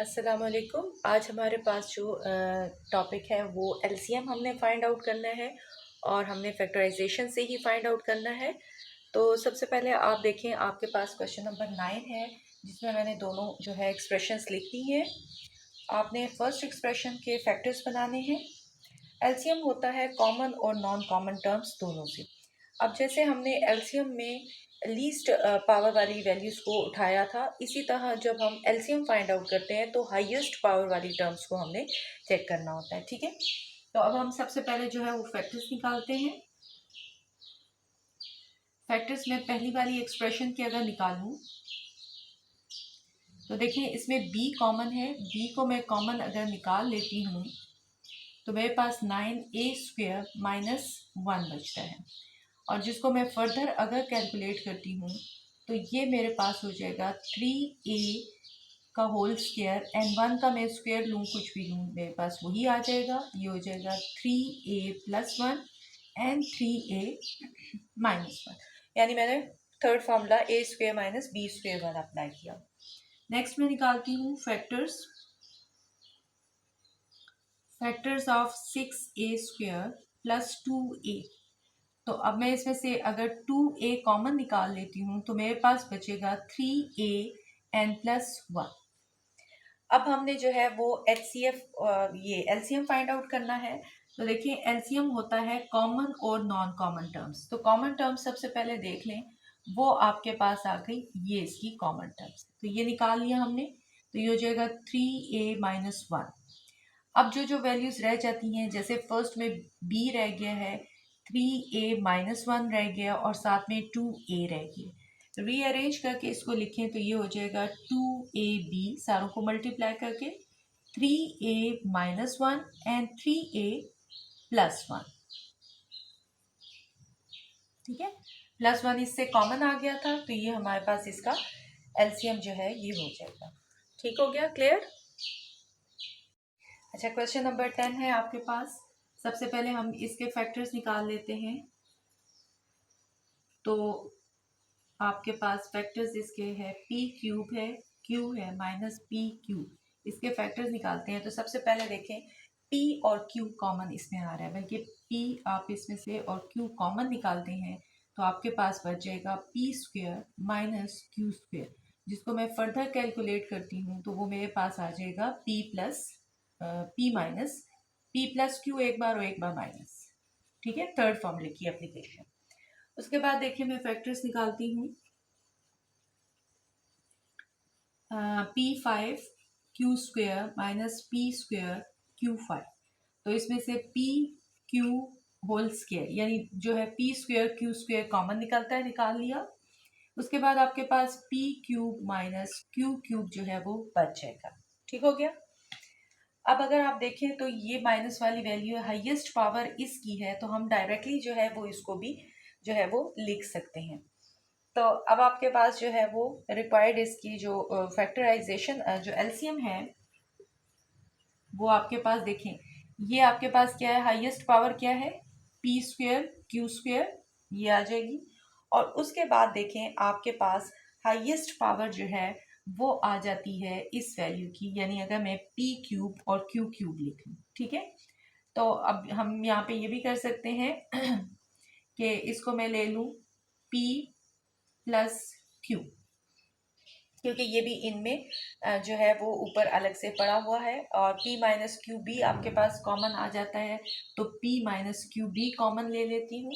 अस्सलामुअलैकुम। आज हमारे पास जो टॉपिक है वो एलसीएम हमने फाइंड आउट करना है और हमने फैक्टराइजेशन से ही फाइंड आउट करना है। तो सबसे पहले आप देखें, आपके पास क्वेश्चन नंबर 9 है जिसमें मैंने दोनों जो है एक्सप्रेशंस लिख दी हैं। आपने फर्स्ट एक्सप्रेशन के फैक्टर्स बनाने हैं। एलसीएम होता है कॉमन और नॉन कॉमन टर्म्स दोनों से। अब जैसे हमने एलसीएम में लीस्ट पावर वाली वैल्यूज़ को उठाया था, इसी तरह जब हम एलसीएम फाइंड आउट करते हैं तो हाईएस्ट पावर वाली टर्म्स को हमने चेक करना होता है। ठीक है, तो अब हम सबसे पहले जो है वो फैक्टर्स निकालते हैं। फैक्टर्स में पहली वाली एक्सप्रेशन की अगर निकालूं तो देखिए इसमें b कॉमन है। b को मैं कॉमन अगर निकाल लेती हूँ तो मेरे पास 9a² माइनस 1 बचता है, और जिसको मैं फर्दर अगर कैलकुलेट करती हूँ तो ये मेरे पास हो जाएगा 3a का होल स्क्वायर, एंड 1 का मैं स्क्वायर लूँ कुछ भी लूँ मेरे पास वही आ जाएगा। ये हो जाएगा 3a + 1 एंड 3a - 1, यानी मैंने third formula a² minus b² वाला अप्लाई किया। नेक्स्ट मैं निकालती हूँ फैक्टर्स ऑफ 6a² + 2a। तो अब मैं इसमें से अगर 2a कॉमन निकाल लेती हूँ तो मेरे पास बचेगा 3a n + 1। अब हमने जो है वो HCF ये एलसीएम फाइंड आउट करना है। तो देखिए एलसीएम होता है कॉमन और नॉन कॉमन टर्म्स। तो कॉमन टर्म्स सबसे पहले देख लें, वो आपके पास आ गई, ये इसकी कॉमन टर्म्स। तो ये निकाल लिया हमने, तो ये हो जाएगा 3a - 1। अब जो वैल्यूज रह जाती हैं, जैसे फर्स्ट में b रह गया है, 3a - 1 रह गया और साथ में 2a रह गया। रीअरेंज करके इसको लिखें तो ये हो जाएगा 2ab, सारों को मल्टीप्लाई करके 3a - 1 एंड 3a + 1। ठीक है, +1 इससे कॉमन आ गया था तो ये हमारे पास इसका एलसीएम जो है ये हो जाएगा। ठीक हो गया, क्लियर? अच्छा, क्वेश्चन नंबर 10 है आपके पास। सबसे पहले हम इसके फैक्टर्स निकाल लेते हैं। तो आपके पास फैक्टर्स इसके है p³ है, q है -p³। इसके फैक्टर्स निकालते हैं। तो सबसे पहले देखें p और q कॉमन इसमें आ रहा है, बल्कि p आप इसमें से और q कॉमन निकालते हैं तो आपके पास बच जाएगा p² माइनस q², जिसको मैं फर्दर कैलकुलेट करती हूँ तो वो मेरे पास आ जाएगा p प्लस q, एक बार और एक बार माइनस। ठीक है, थर्ड फॉर्मूले की एप्लीकेशन। उसके बाद देखिए मैं फैक्टर्स निकालती हूँ। p5 q² minus p² q5। तो इसमें से p/q होल स्क्वायर, यानी जो है p² q² कॉमन निकलता है, निकाल लिया। उसके बाद आपके पास p³ माइनस q³ जो है वो बच जाएगा। ठीक हो गया। अब अगर आप देखें तो ये माइनस वाली वैल्यू हाईएस्ट पावर इसकी है, तो हम डायरेक्टली जो है वो इसको भी जो है वो लिख सकते हैं। तो अब आपके पास जो है वो रिक्वायर्ड इसकी जो फैक्टराइजेशन जो एलसीएम है वो आपके पास देखें, ये आपके पास क्या है, हाईएस्ट पावर क्या है, p² q², ये आ जाएगी। और उसके बाद देखें आपके पास हाईएस्ट पावर जो है वो आ जाती है इस वैल्यू की, यानी अगर मैं p³ और q³ लिख लूँ। ठीक है, तो अब हम यहाँ पे ये भी कर सकते हैं कि इसको मैं ले लूँ p + q, क्योंकि ये भी इनमें जो है वो ऊपर अलग से पड़ा हुआ है, और p - qb आपके पास कॉमन आ जाता है, तो p - qb कॉमन ले लेती हूँ।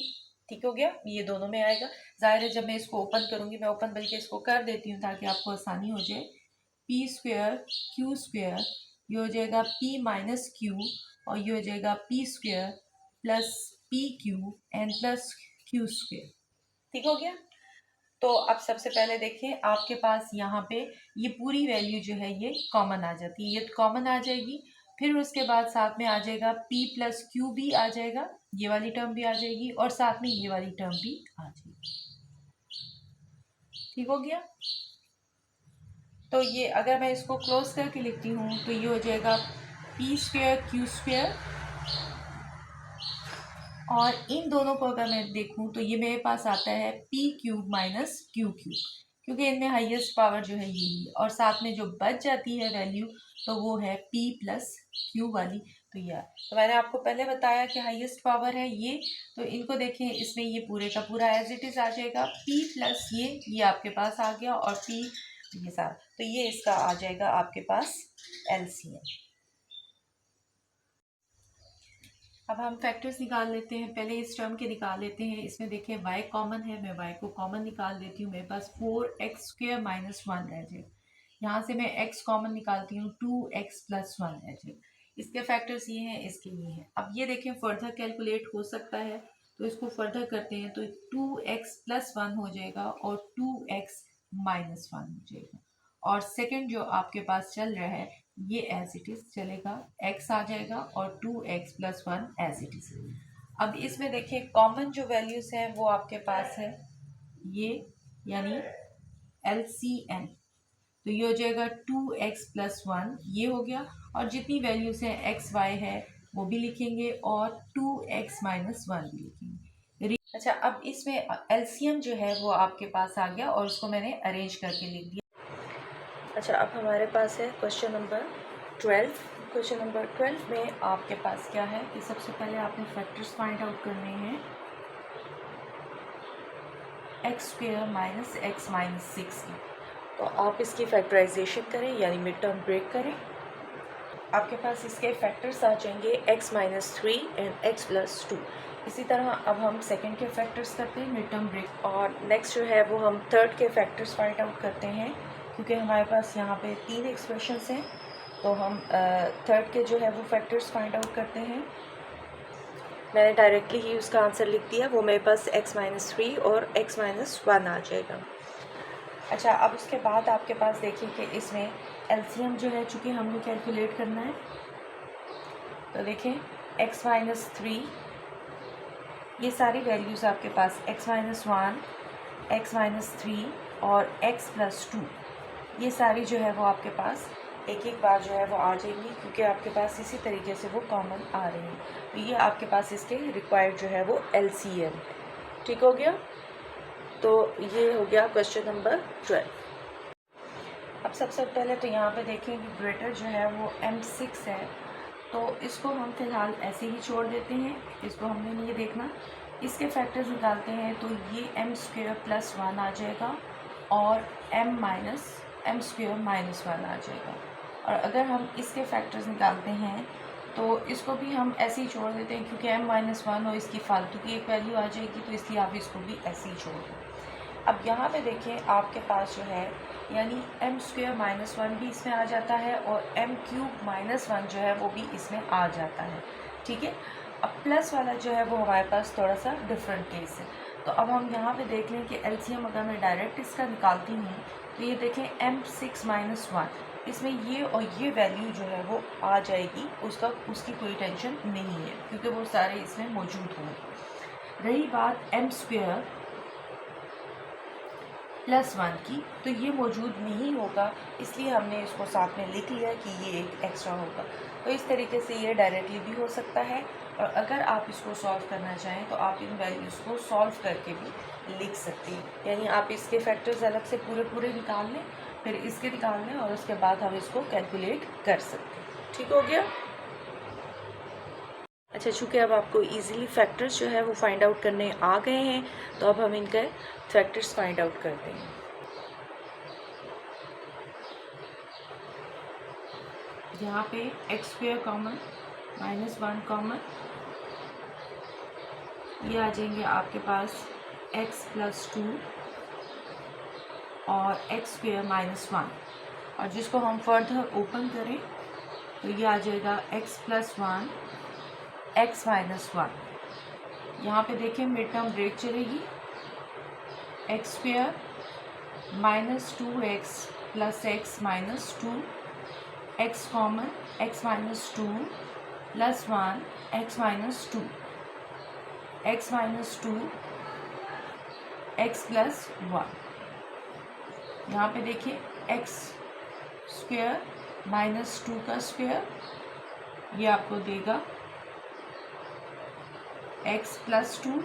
ठीक हो गया, ये दोनों में आएगा। जाहिर है जब मैं इसको ओपन करूँगी, मैं ओपन बल्कि इसको कर देती हूँ ताकि आपको आसानी हो जाए। p² q², ये हो जाएगा p - q, और ये हो जाएगा p² + pq and plus q²। ठीक हो गया। तो अब सबसे पहले देखें आपके पास यहाँ पे ये पूरी वैल्यू जो है ये कॉमन आ जाती है, ये कॉमन आ जाएगी। फिर उसके बाद साथ में आ जाएगा p + q भी आ जाएगा, ये वाली टर्म भी आ जाएगी, और साथ में ये वाली टर्म भी आ जाएगी। ठीक हो गया। तो ये अगर मैं इसको क्लोज करके लिखती हूँ तो ये हो जाएगा p² q², और इन दोनों को अगर मैं देखूँ तो ये मेरे पास आता है p³ - q³, क्योंकि इनमें हाईएस्ट पावर जो है यही है, और साथ में जो बच जाती है वैल्यू तो वो है p प्लस क्यू वाली। तो यह तो मैंने आपको पहले बताया कि हाईएस्ट पावर है ये, तो इनको देखें, इसमें ये पूरे का पूरा एज इट इज़ आ जाएगा, p प्लस ये आपके पास आ गया, और p ये सारा, तो ये इसका आ जाएगा आपके पास LCM। अब हम फैक्टर्स निकाल लेते हैं। पहले इस टर्म के निकाल लेते हैं। इसमें देखिए y कॉमन है, मैं y को कॉमन निकाल देती हूँ। मेरे पास 4x² माइनस 1 रह जाए। यहाँ से मैं x कॉमन निकालती हूँ, 2x प्लस 1 रह जाए। इसके फैक्टर्स ये हैं, इसके ये हैं। अब ये देखें फर्दर कैलकुलेट हो सकता है, तो इसको फर्दर करते हैं तो 2x प्लस 1 हो जाएगा और 2x माइनस 1 हो जाएगा। और सेकंड जो आपके पास चल रहा है ये एज इट इज चलेगा, x आ जाएगा और 2x plus 1 as it is. अब इसमें देखिए कॉमन जो वैल्यूज हैं वो आपके पास है ये, यानी LCM, तो ये हो जाएगा 2x प्लस 1, ये हो गया। और जितनी वैल्यूज हैं x y है वो भी लिखेंगे और 2x माइनस 1 भी लिखेंगे। अच्छा, अब इसमें LCM जो है वो आपके पास आ गया और उसको मैंने अरेंज करके लिख दिया। अच्छा, अब हमारे पास है क्वेश्चन नंबर 12। क्वेश्चन नंबर 12 में आपके पास क्या है कि सबसे पहले आपने फैक्टर्स फाइंड आउट करने हैं x² माइनस x माइनस 6 की। तो आप इसकी फैक्टराइजेशन करें, यानी मिड टर्म ब्रेक करें। आपके पास इसके फैक्टर्स आ जाएंगे x minus 3 and x plus 2। इसी तरह अब हम सेकंड के फैक्टर्स करते हैं मिड टर्म ब्रेक, और नेक्स्ट जो है वो हम थर्ड के फैक्टर्स फाइंड आउट करते हैं। क्योंकि हमारे पास यहाँ पे 3 एक्सप्रेशंस हैं, तो हम थर्ड के जो है वो फैक्टर्स फाइंड आउट करते हैं। मैंने डायरेक्टली ही उसका आंसर लिख दिया, वो मेरे पास x माइनस 3 और x माइनस 1 आ जाएगा। अच्छा, अब उसके बाद आपके पास देखिए कि इसमें LCM जो है चूँकि हमने कैलकुलेट करना है, तो देखें x माइनस 3, ये सारी वैल्यूज़ आपके पास x माइनस 1, x माइनस 3 और x प्लस 2, ये सारी जो है वो आपके पास एक एक बार जो है वो आ जाएंगी, क्योंकि आपके पास इसी तरीके से वो कॉमन आ रही हैं। तो ये आपके पास इसके रिक्वायर्ड जो है वो LCM। ठीक हो गया, तो ये हो गया क्वेश्चन नंबर 12। अब सबसे पहले तो यहाँ पे देखें कि ग्रेटर जो है वो M6 है, तो इसको हम फिलहाल ऐसे ही छोड़ देते हैं, इसको हमने नहीं देखना। इसके फैक्टर्स निकालते हैं तो ये m² प्लस 1 आ जाएगा और m² माइनस 1 आ जाएगा। और अगर हम इसके फैक्टर्स निकालते हैं तो इसको भी हम ऐसे ही छोड़ देते हैं, क्योंकि m माइनस 1 और इसकी फालतू की एक वैल्यू आ जाएगी, तो इसलिए आप इसको भी ऐसे ही छोड़ दें। अब यहाँ पे देखें आपके पास जो है, यानी m² माइनस 1 भी इसमें आ जाता है और m³ माइनस 1 जो है वो भी इसमें आ जाता है। ठीक है, अब प्लस वाला जो है वो हमारे पास थोड़ा सा डिफरेंट केस है। तो अब हम यहाँ पे देख लें कि LCM अगर मैं डायरेक्ट इसका निकालती हूँ तो ये देखें m6 माइनस 1, इसमें ये और ये वैल्यू जो है वो आ जाएगी, उसकी कोई टेंशन नहीं है, क्योंकि वो सारे इसमें मौजूद होंगे। रही बात m² प्लस 1 की, तो ये मौजूद नहीं होगा, इसलिए हमने इसको साथ में लिख लिया कि ये एक एक्स्ट्रा होगा। तो इस तरीके से ये डायरेक्टली भी हो सकता है, और अगर आप इसको सॉल्व करना चाहें तो आप इन वैल्यूज़ को सॉल्व करके भी लिख सकते हैं, यानी आप इसके फैक्टर्स अलग से पूरे निकाल लें, फिर इसके निकाल लें और उसके बाद हम इसको कैलकुलेट कर सकते हैं। ठीक हो गया। अच्छा, चूँकि अब आपको इजीली फैक्टर्स जो है वो फाइंड आउट करने आ गए हैं, तो अब हम इनके फैक्टर्स फाइंड आउट करते हैं। यहाँ पे x² कॉमन, माइनस 1 कॉमन, ये आ जाएंगे आपके पास x प्लस 2 और x² माइनस 1, और जिसको हम फर्दर ओपन करें तो ये आ जाएगा x प्लस 1 x माइनस 1। यहाँ पे देखें मिड टर्म ब्रेक चलेगी, x² minus 2x plus x minus 2, x common, x minus 2 plus 1 x minus 2, x minus 2 x plus 1। यहाँ पे देखिए x² माइनस 2 का स्क्वायर, ये आपको देगा x प्लस 2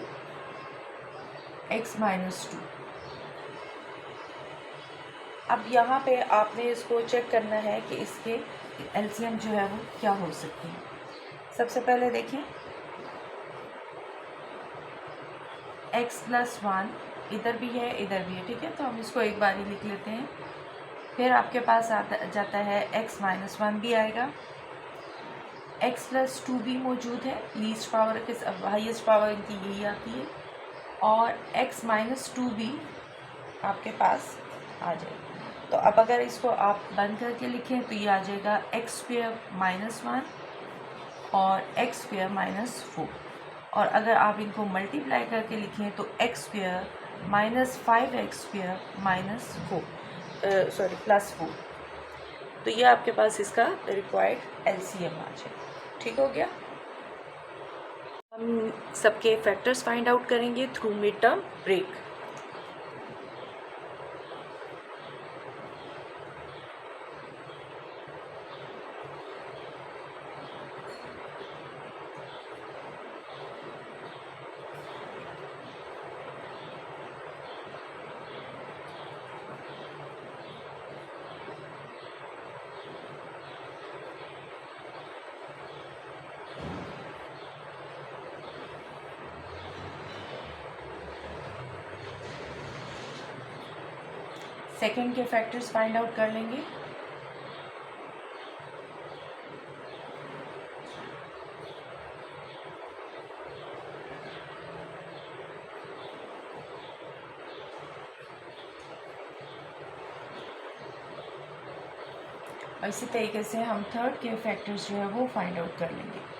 x माइनस 2। अब यहाँ पे आपने इसको चेक करना है कि इसके एलसीएम जो है वो क्या हो सकती है। सबसे पहले देखें x+1 इधर भी है इधर भी है, ठीक है, तो हम इसको एक बार ही लिख लेते हैं। फिर आपके पास जाता है x-1 भी आएगा, x+2 भी मौजूद है, लीस्ट पावर के हाईएस्ट पावर इनकी यही आती है, और x-2 भी आपके पास आ जाएगा। तो अब अगर इसको आप बंद करके लिखें तो ये आ जाएगा x² -1 और x² -4, और अगर आप इनको मल्टीप्लाई करके लिखें तो x² -5x² +4, तो ये आपके पास इसका रिक्वायर्ड एलसीएम आ जाए। ठीक हो गया। हम सबके फैक्टर्स फाइंड आउट करेंगे through mid term break. Second के फैक्टर्स फाइंड आउट कर लेंगे। और इसी तरीके से हम थर्ड के फैक्टर्स जो है वो फाइंड आउट कर लेंगे।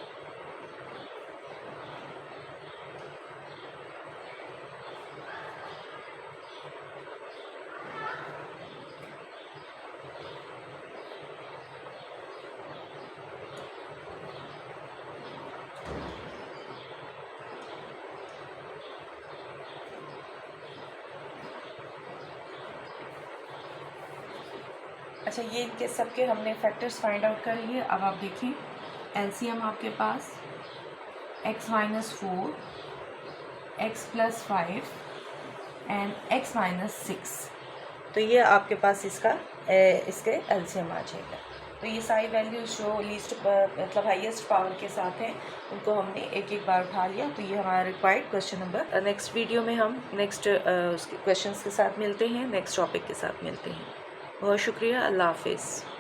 अच्छा, ये इनके सबके हमने फैक्टर्स फाइंड आउट कर लिए। अब आप देखें एलसीएम आपके पास x-4, x+5 एंड x-6, तो ये आपके पास इसके एलसीएम आ जाएगा। तो ये सारी वैल्यूज जो लीस्ट मतलब हाईएस्ट पावर के साथ हैं उनको हमने एक एक बार उठा लिया। तो ये हमारा required question number. Next video में हम नेक्स्ट क्वेश्चंस के साथ मिलते हैं, नेक्स्ट टॉपिक के साथ मिलते हैं। बहुत शुक्रिया, अल्लाह हाफिज़।